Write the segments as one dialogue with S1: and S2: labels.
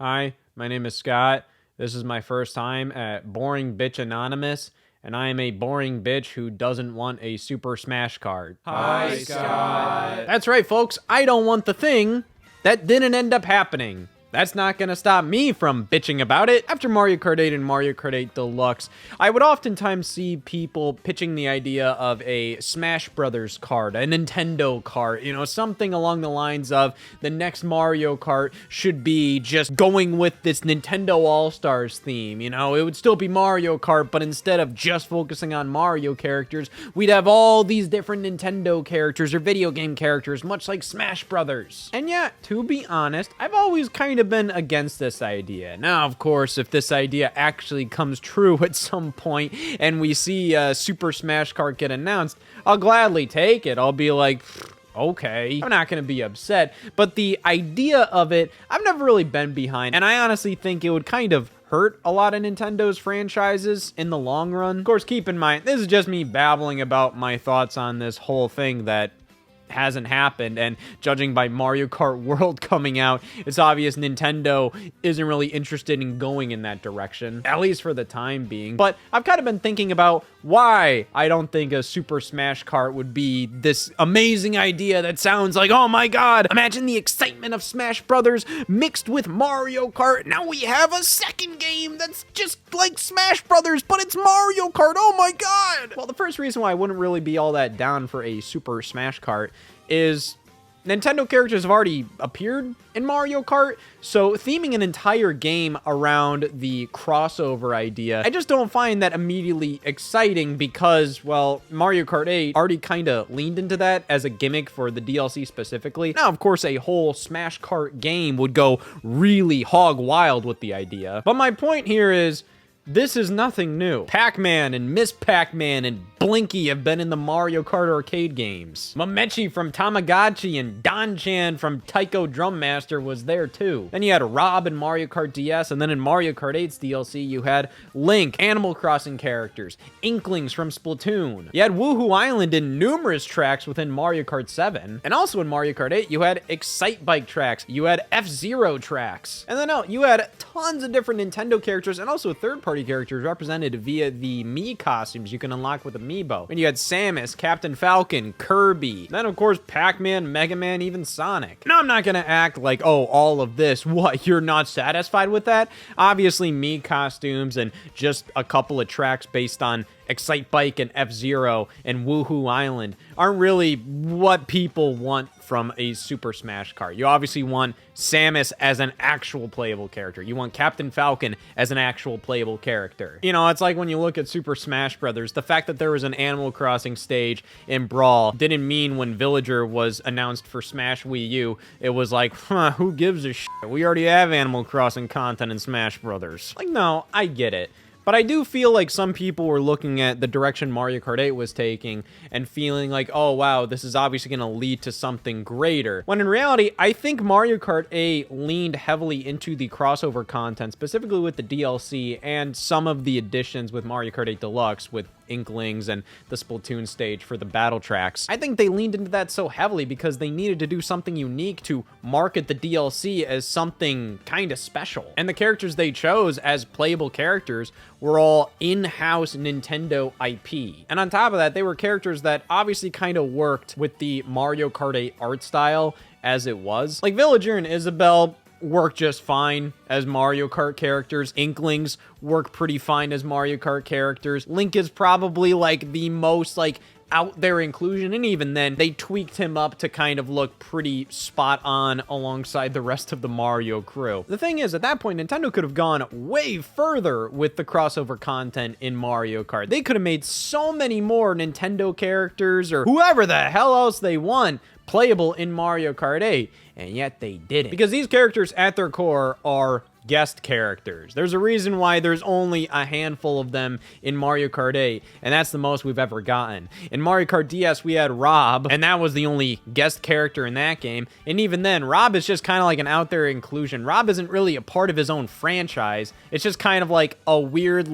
S1: Hi, my name is Scott. This is my first time at Boring Bitch Anonymous, and I am a boring bitch who doesn't want a Super Smash card.
S2: Hi, Scott.
S1: That's right, folks. I don't want the thing that didn't end up happening. That's not gonna stop me from bitching about it. After Mario Kart 8 and Mario Kart 8 Deluxe, I would oftentimes see people pitching the idea of a Smash Brothers card, a Nintendo Kart, something along the lines of the next Mario Kart should be just going with this Nintendo All-Stars theme. It would still be Mario Kart, but instead of just focusing on Mario characters, we'd have all these different Nintendo characters or video game characters, much like Smash Brothers. And yeah, to be honest, I've always kind of been against this idea. Now, of course, if this idea actually comes true at some point and we see Super Smash Kart get announced, I'll gladly take it. I'll be like, okay, I'm not gonna be upset, but the idea of it, I've never really been behind, and I honestly think it would kind of hurt a lot of Nintendo's franchises in the long run. Of course, keep in mind, this is just me babbling about my thoughts on this whole thing that hasn't happened, and judging by Mario Kart World coming out, it's obvious Nintendo isn't really interested in going in that direction, at least for the time being. But I've kind of been thinking about why I don't think a Super Smash Kart would be this amazing idea that sounds like, oh my god, imagine the excitement of Smash Brothers mixed with Mario Kart. Now we have a second game that's just like Smash Brothers, but it's Mario Kart. Oh my god! Well, the first reason why I wouldn't really be all that down for a Super Smash Kart is Nintendo characters have already appeared in Mario Kart, so theming an entire game around the crossover idea, I just don't find that immediately exciting because, well, Mario Kart 8 already kind of leaned into that as a gimmick for the DLC specifically. Now, of course, a whole Smash Kart game would go really hog wild with the idea, but my point here is, this is nothing new. Pac-Man and Miss Pac-Man and Blinky have been in the Mario Kart arcade games. Mamechi from Tamagotchi and Don-chan from Taiko Drum Master was there too. Then you had Rob in Mario Kart DS, and then in Mario Kart 8's DLC, you had Link, Animal Crossing characters, Inklings from Splatoon. You had Woohoo Island in numerous tracks within Mario Kart 7. And also in Mario Kart 8, you had Excite Bike tracks, you had F-Zero tracks. And then you had tons of different Nintendo characters and also third-party characters represented via the Mii costumes you can unlock with Amiibo. And you had Samus, Captain Falcon, Kirby, then of course Pac-Man, Mega Man, even Sonic. Now I'm not gonna act like, oh, all of this, what, you're not satisfied with that? Obviously Mii costumes and just a couple of tracks based on Excite Bike and F-Zero and Woohoo Island aren't really what people want from a Super Smash Kart. You obviously want Samus as an actual playable character. You want Captain Falcon as an actual playable character. It's like when you look at Super Smash Brothers, the fact that there was an Animal Crossing stage in Brawl didn't mean when Villager was announced for Smash Wii U, it was like, who gives a shit? We already have Animal Crossing content in Smash Brothers. Like, no, I get it. But I do feel like some people were looking at the direction Mario Kart 8 was taking and feeling like, oh wow, this is obviously going to lead to something greater. When in reality, I think Mario Kart 8 leaned heavily into the crossover content, specifically with the DLC and some of the additions with Mario Kart 8 Deluxe with Inklings and the Splatoon stage for the battle tracks. I think they leaned into that so heavily because they needed to do something unique to market the DLC as something kind of special. And the characters they chose as playable characters were all in-house Nintendo IP. And on top of that, they were characters that obviously kind of worked with the Mario Kart 8 art style as it was. Like Villager and Isabelle work just fine as Mario Kart characters. Inklings work pretty fine as Mario Kart characters. Link is probably like the most out there inclusion, and even then they tweaked him up to kind of look pretty spot on alongside the rest of the Mario crew. The thing is, at that point, Nintendo could have gone way further with the crossover content in Mario Kart. They could have made so many more Nintendo characters or whoever the hell else they want playable in Mario Kart 8, and yet they didn't. Because these characters at their core are guest characters. There's a reason why there's only a handful of them in Mario Kart 8, and that's the most we've ever gotten. In Mario Kart DS, we had Rob, and that was the only guest character in that game, and even then, Rob is just kind of like an out there inclusion. Rob isn't really a part of his own franchise. It's just kind of like a weird,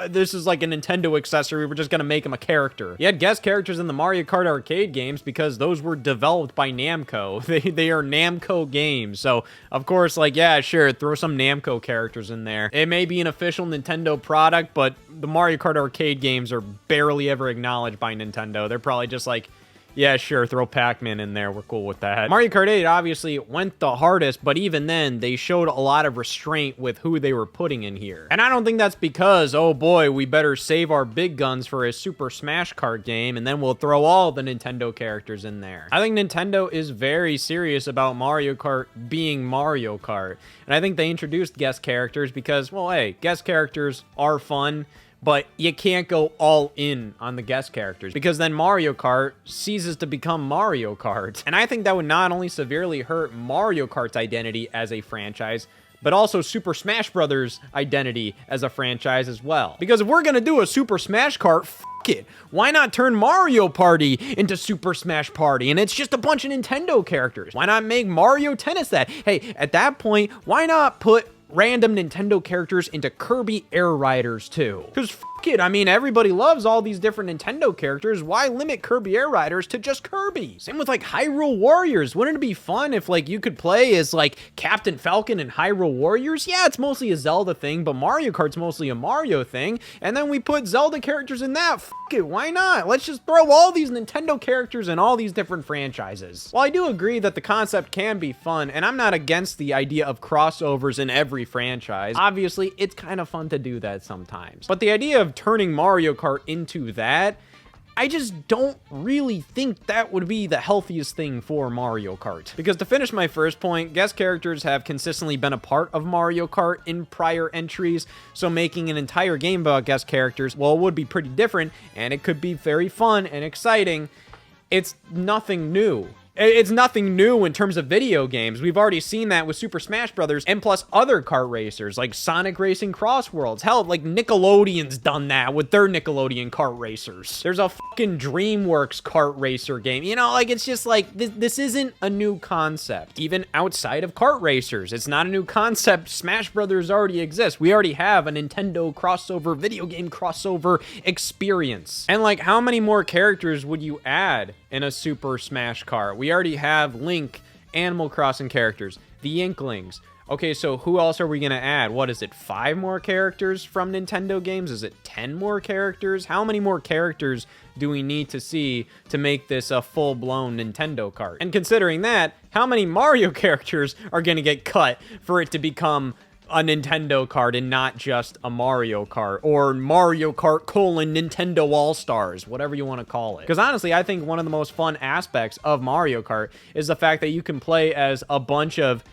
S1: this is like a Nintendo accessory, we're just gonna make him a character. You had guest characters in the Mario Kart arcade games because those were developed by Namco. They are Namco games, so of course, yeah, sure, throw some Namco Namco characters in there. It may be an official Nintendo product, but the Mario Kart arcade games are barely ever acknowledged by Nintendo. They're probably just like, yeah, sure, throw Pac-Man in there. We're cool with that. Mario Kart 8 obviously went the hardest, but even then, they showed a lot of restraint with who they were putting in here. And I don't think that's because, oh boy, we better save our big guns for a Super Smash Kart game, and then we'll throw all the Nintendo characters in there. I think Nintendo is very serious about Mario Kart being Mario Kart. And I think they introduced guest characters because, well, hey, guest characters are fun, but you can't go all in on the guest characters because then Mario Kart ceases to become Mario Kart. And I think that would not only severely hurt Mario Kart's identity as a franchise, but also Super Smash Bros. Identity as a franchise as well. Because if we're gonna do a Super Smash Kart, f it. Why not turn Mario Party into Super Smash Party? And it's just a bunch of Nintendo characters. Why not make Mario Tennis that? Hey, at that point, why not put random Nintendo characters into Kirby Air Riders too? Because f it, I mean, everybody loves all these different Nintendo characters. Why limit Kirby Air Riders to just Kirby? Same with like Hyrule Warriors. Wouldn't it be fun if like you could play as like Captain Falcon in Hyrule Warriors? Yeah, it's mostly a Zelda thing, but Mario Kart's mostly a Mario thing. And then we put Zelda characters in that. F it, why not? Let's just throw all these Nintendo characters in all these different franchises. While I do agree that the concept can be fun, and I'm not against the idea of crossovers in every franchise, obviously it's kind of fun to do that sometimes. But the idea of turning Mario Kart into that, I just don't really think that would be the healthiest thing for Mario Kart. Because to finish my first point, guest characters have consistently been a part of Mario Kart in prior entries, so making an entire game about guest characters, well, it would be pretty different, and it could be very fun and exciting. It's nothing new. It's nothing new in terms of video games. We've already seen that with Super Smash Bros. And plus other kart racers like Sonic Racing Cross Worlds. Hell, like Nickelodeon's done that with their Nickelodeon kart racers. There's a fucking DreamWorks kart racer game. You know, like it's just like, this isn't a new concept. Even outside of kart racers, it's not a new concept. Smash Brothers already exists. We already have a Nintendo crossover, video game crossover experience. And like, how many more characters would you add in a Super Smash Kart? We already have Link, Animal Crossing characters, the Inklings. Okay, so who else are we going to add? What is it, 5 more characters from Nintendo games? Is it 10 more characters? How many more characters do we need to see to make this a full-blown Nintendo Kart? And considering that, how many Mario characters are going to get cut for it to become a Nintendo Kart and not just a Mario Kart, or Mario Kart : Nintendo All-Stars, whatever you want to call it? Because honestly, I think one of the most fun aspects of Mario Kart is the fact that you can play as a bunch of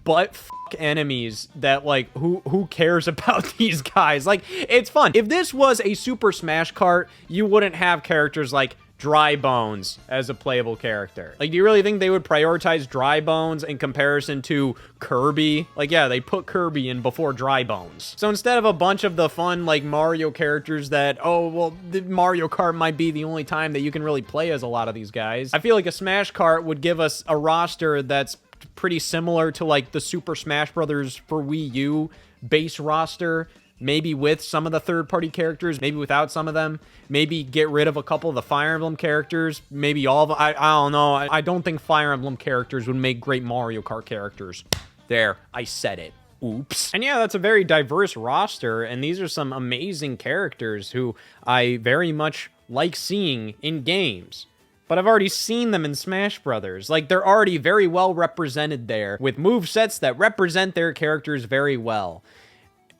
S1: butt-fuck enemies that, like, who cares about these guys? Like, it's fun. If this was a Super Smash Kart, you wouldn't have characters like Dry Bones as a playable character. Like, do you really think they would prioritize Dry Bones in comparison to Kirby? Like, yeah, they put Kirby in before Dry Bones. So instead of a bunch of the fun, like, Mario characters that, oh, well, the Mario Kart might be the only time that you can really play as a lot of these guys, I feel like a Smash Kart would give us a roster that's pretty similar to, like, the Super Smash Brothers for Wii U base roster. Maybe with some of the third-party characters, maybe without some of them. Maybe get rid of a couple of the Fire Emblem characters. Maybe all of them. I don't know. I don't think Fire Emblem characters would make great Mario Kart characters. There, I said it. Oops. And yeah, that's a very diverse roster, and these are some amazing characters who I very much like seeing in games. But I've already seen them in Smash Brothers. Like, they're already very well represented there, with movesets that represent their characters very well.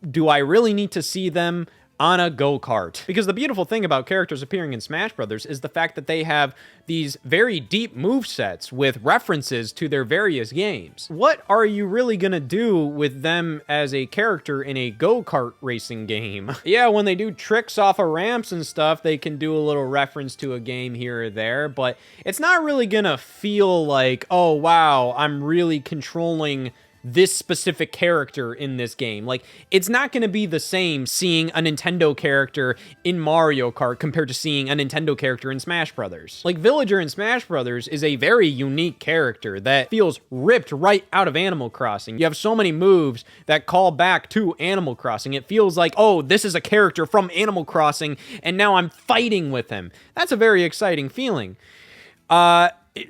S1: Do I really need to see them on a go-kart? Because the beautiful thing about characters appearing in Smash Brothers is the fact that they have these very deep movesets with references to their various games. What are you really gonna do with them as a character in a go-kart racing game? Yeah, when they do tricks off of ramps and stuff, they can do a little reference to a game here or there, but it's not really gonna feel like, oh wow, I'm really controlling this specific character in this game. Like, it's not going to be the same seeing a Nintendo character in Mario Kart compared to seeing a Nintendo character in Smash Brothers. Like, Villager in Smash Brothers is a very unique character that feels ripped right out of Animal Crossing. You have so many moves that call back to Animal Crossing. It feels like, oh, this is a character from Animal Crossing, and now I'm fighting with him. That's a very exciting feeling.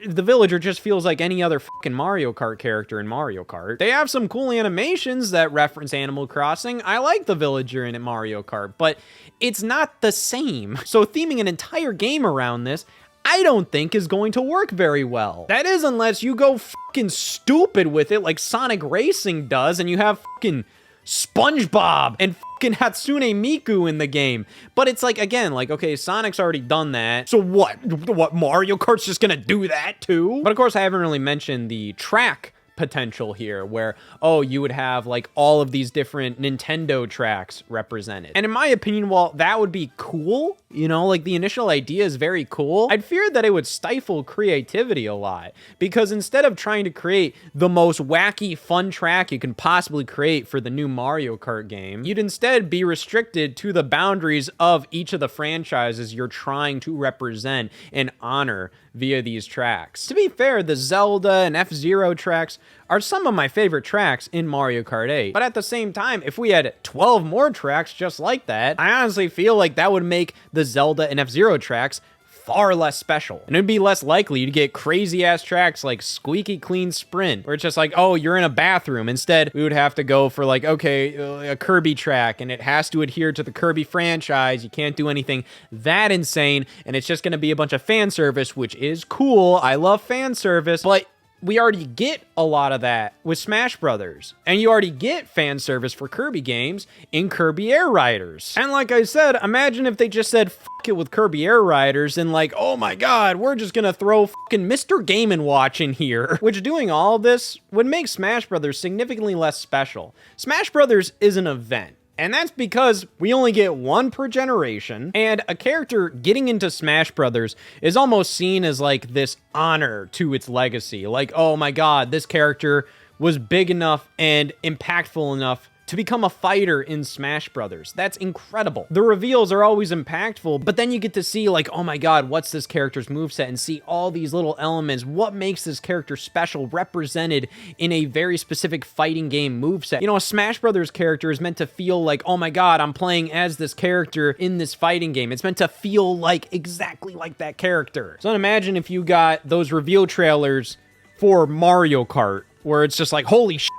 S1: the villager just feels like any other fucking Mario Kart character in Mario Kart. They have some cool animations that reference Animal Crossing. I like the villager in Mario Kart, but it's not the same. So theming an entire game around this, I don't think is going to work very well. That is, unless you go fucking stupid with it like Sonic Racing does and you have fucking SpongeBob and fucking Hatsune Miku in the game. But it's like, again, like, okay, Sonic's already done that. So what? Mario Kart's just gonna do that too? But of course, I haven't really mentioned the track potential here where, oh, you would have like all of these different Nintendo tracks represented. And in my opinion, while that would be cool, you know, like the initial idea is very cool, I'd fear that it would stifle creativity a lot, because instead of trying to create the most wacky fun track you can possibly create for the new Mario Kart game, you'd instead be restricted to the boundaries of each of the franchises you're trying to represent and honor via these tracks. To be fair, the Zelda and F-Zero tracks are some of my favorite tracks in Mario Kart 8. But at the same time, if we had 12 more tracks just like that, I honestly feel like that would make the Zelda and F-Zero tracks far less special. And it'd be less likely to get crazy ass tracks like Squeaky Clean Sprint, where it's just like, oh, you're in a bathroom. Instead, we would have to go for like, okay, a Kirby track, and it has to adhere to the Kirby franchise. You can't do anything that insane, and it's just gonna be a bunch of fan service, which is cool. I love fan service, but we already get a lot of that with Smash Brothers. And you already get fan service for Kirby games in Kirby Air Riders. And like I said, imagine if they just said, f it with Kirby Air Riders and like, oh my god, we're just gonna throw fucking Mr. Game & Watch in here. Which, doing all of this would make Smash Brothers significantly less special. Smash Brothers is an event. And that's because we only get one per generation, and a character getting into Smash Brothers is almost seen as like this honor to its legacy. Like, oh my god, this character was big enough and impactful enough to become a fighter in Smash Brothers. That's incredible. The reveals are always impactful, but then you get to see like, oh my god, what's this character's moveset, and see all these little elements. What makes this character special represented in a very specific fighting game moveset? You know, a Smash Brothers character is meant to feel like, oh my god, I'm playing as this character in this fighting game. It's meant to feel like exactly like that character. So imagine if you got those reveal trailers for Mario Kart, where it's just like, holy shit,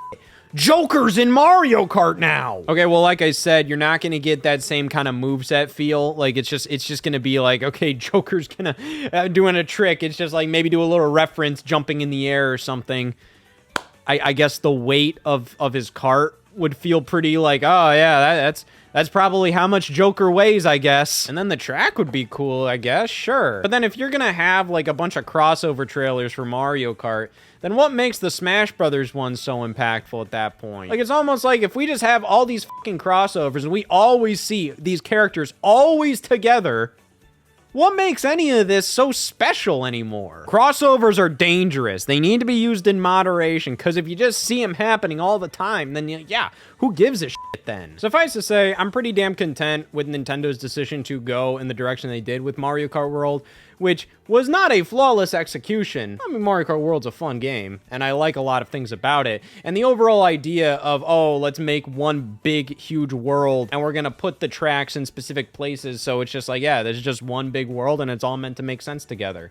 S1: Joker's in Mario Kart now. Okay, well, like I said, you're not gonna get that same kind of moveset feel. Like, it's just gonna be like, okay, Joker's gonna doing a trick. It's just like maybe do a little reference, jumping in the air or something. I guess the weight of his cart would feel pretty like, oh yeah, that's probably how much Joker weighs, I guess. And then the track would be cool, I guess, sure. But then if you're gonna have like a bunch of crossover trailers for Mario Kart, then what makes the Smash Brothers one so impactful at that point? Like, it's almost like if we just have all these fucking crossovers and we always see these characters always together, what makes any of this so special anymore? Crossovers are dangerous. They need to be used in moderation, because if you just see them happening all the time, then yeah, who gives a shit then? Suffice to say, I'm pretty damn content with Nintendo's decision to go in the direction they did with Mario Kart World, which was not a flawless execution. I mean, Mario Kart World's a fun game, and I like a lot of things about it. And the overall idea of, oh, let's make one big, huge world, and we're gonna put the tracks in specific places, so it's just like, yeah, there's just one big world, and it's all meant to make sense together.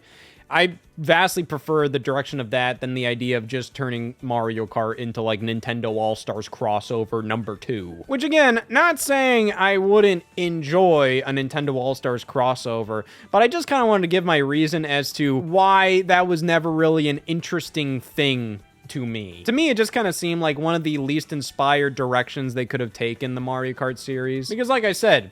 S1: I vastly prefer the direction of that than the idea of just turning Mario Kart into like Nintendo All-Stars crossover #2. Which, again, not saying I wouldn't enjoy a Nintendo All-Stars crossover, but I just kind of wanted to give my reason as to why that was never really an interesting thing to me. To me, it just kind of seemed like one of the least inspired directions they could have taken the Mario Kart series. Because like I said,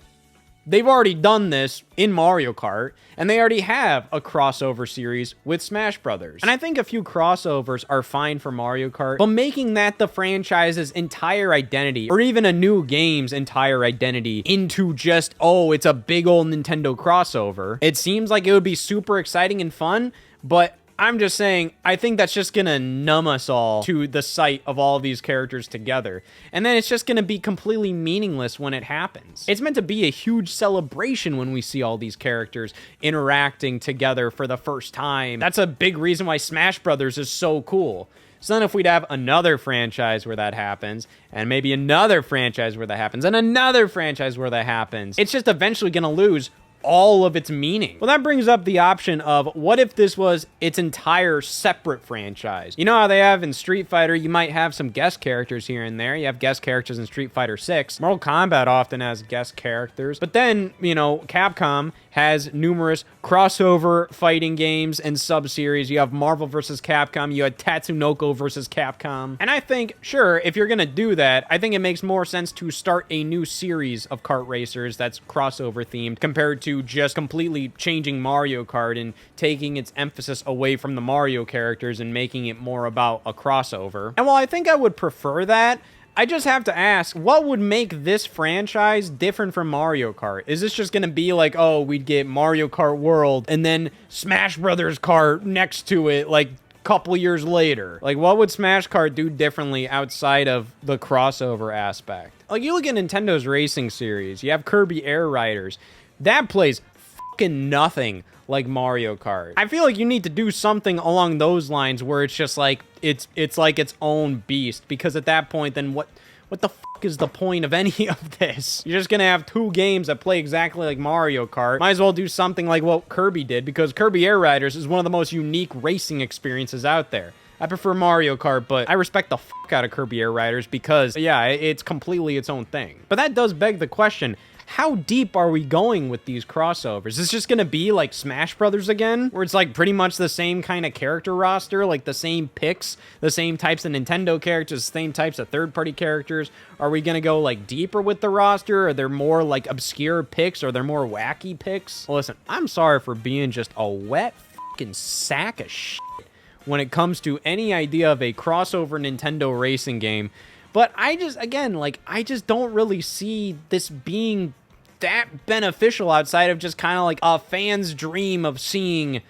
S1: they've already done this in Mario Kart, and they already have a crossover series with Smash Brothers. And I think a few crossovers are fine for Mario Kart, but making that the franchise's entire identity, or even a new game's entire identity, into just, oh, it's a big old Nintendo crossover, it seems like it would be super exciting and fun, but I'm just saying, I think that's just gonna numb us all to the sight of all of these characters together. And then it's just gonna be completely meaningless when it happens. It's meant to be a huge celebration when we see all these characters interacting together for the first time. That's a big reason why Smash Brothers is so cool. So then if we'd have another franchise where that happens, and maybe another franchise where that happens, and another franchise where that happens, it's just eventually gonna lose all of its meaning. Well, that brings up the option of what if this was its entire separate franchise? You know how they have in Street Fighter, you might have some guest characters here and there. You have guest characters in Street Fighter 6. Mortal Kombat often has guest characters. But then, you know, Capcom has numerous crossover fighting games and sub-series. You have Marvel vs. Capcom. You had Tatsunoko vs. Capcom. And I think, sure, if you're going to do that, I think it makes more sense to start a new series of kart racers that's crossover themed compared to just completely changing Mario Kart and taking its emphasis away from the Mario characters and making it more about a crossover. And while I think I would prefer that, I just have to ask, what would make this franchise different from Mario Kart? Is this just going to be like, oh, we'd get Mario Kart World and then Smash Brothers Kart next to it, like, couple years later? Like, what would Smash Kart do differently outside of the crossover aspect? Like, you look at Nintendo's racing series, you have Kirby Air Riders. That plays fucking nothing like Mario Kart. I feel like you need to do something along those lines where it's just like, it's like its own beast, because at that point, then what the fuck is the point of any of this? You're just gonna have two games that play exactly like Mario Kart. Might as well do something like what Kirby did, because Kirby Air Riders is one of the most unique racing experiences out there. I prefer Mario Kart, but I respect the fuck out of Kirby Air Riders because, yeah, it's completely its own thing. But that does beg the question, how deep are we going with these crossovers? Is this just gonna be like Smash Brothers again, where it's like pretty much the same kind of character roster, like the same picks, the same types of Nintendo characters, the same types of third-party characters? Are we gonna go like deeper with the roster? Are there more like obscure picks? Are there more wacky picks? Well, listen, I'm sorry for being just a wet fucking sack of shit when it comes to any idea of a crossover Nintendo racing game. But I just don't really see this being that beneficial outside of just kind of like a fan's dream of seeing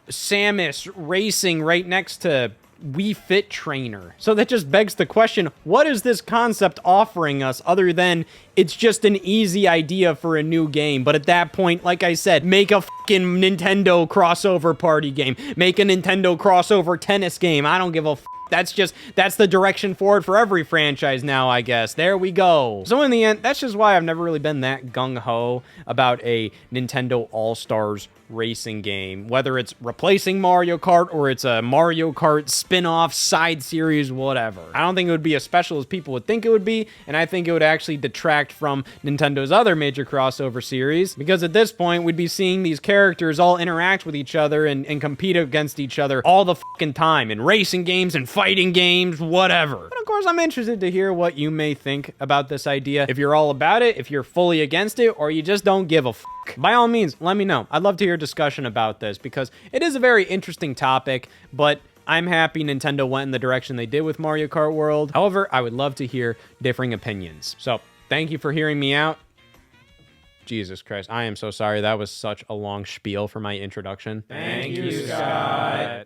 S1: Samus racing right next to Wii Fit Trainer. So that just begs the question, what is this concept offering us other than it's just an easy idea for a new game? But at that point, like I said, make a fucking Nintendo crossover party game. Make a Nintendo crossover tennis game. I don't give a f. That's the direction forward for every franchise now, I guess. There we go. So in the end, that's just why I've never really been that gung-ho about a Nintendo All-Stars racing game, whether it's replacing Mario Kart or it's a Mario Kart spin-off side series, whatever. I don't think it would be as special as people would think it would be, and I think it would actually detract from Nintendo's other major crossover series, because at this point, we'd be seeing these characters all interact with each other and compete against each other all the fucking time in racing games and fighting games, whatever. And of course, I'm interested to hear what you may think about this idea. If you're all about it, if you're fully against it, or you just don't give a fuck. By all means, let me know. I'd love to hear discussion about this because it is a very interesting topic, but I'm happy Nintendo went in the direction they did with Mario Kart World. However, I would love to hear differing opinions. So, thank you for hearing me out. Jesus Christ, I am so sorry. That was such a long spiel for my introduction.
S2: Thank you, Scott.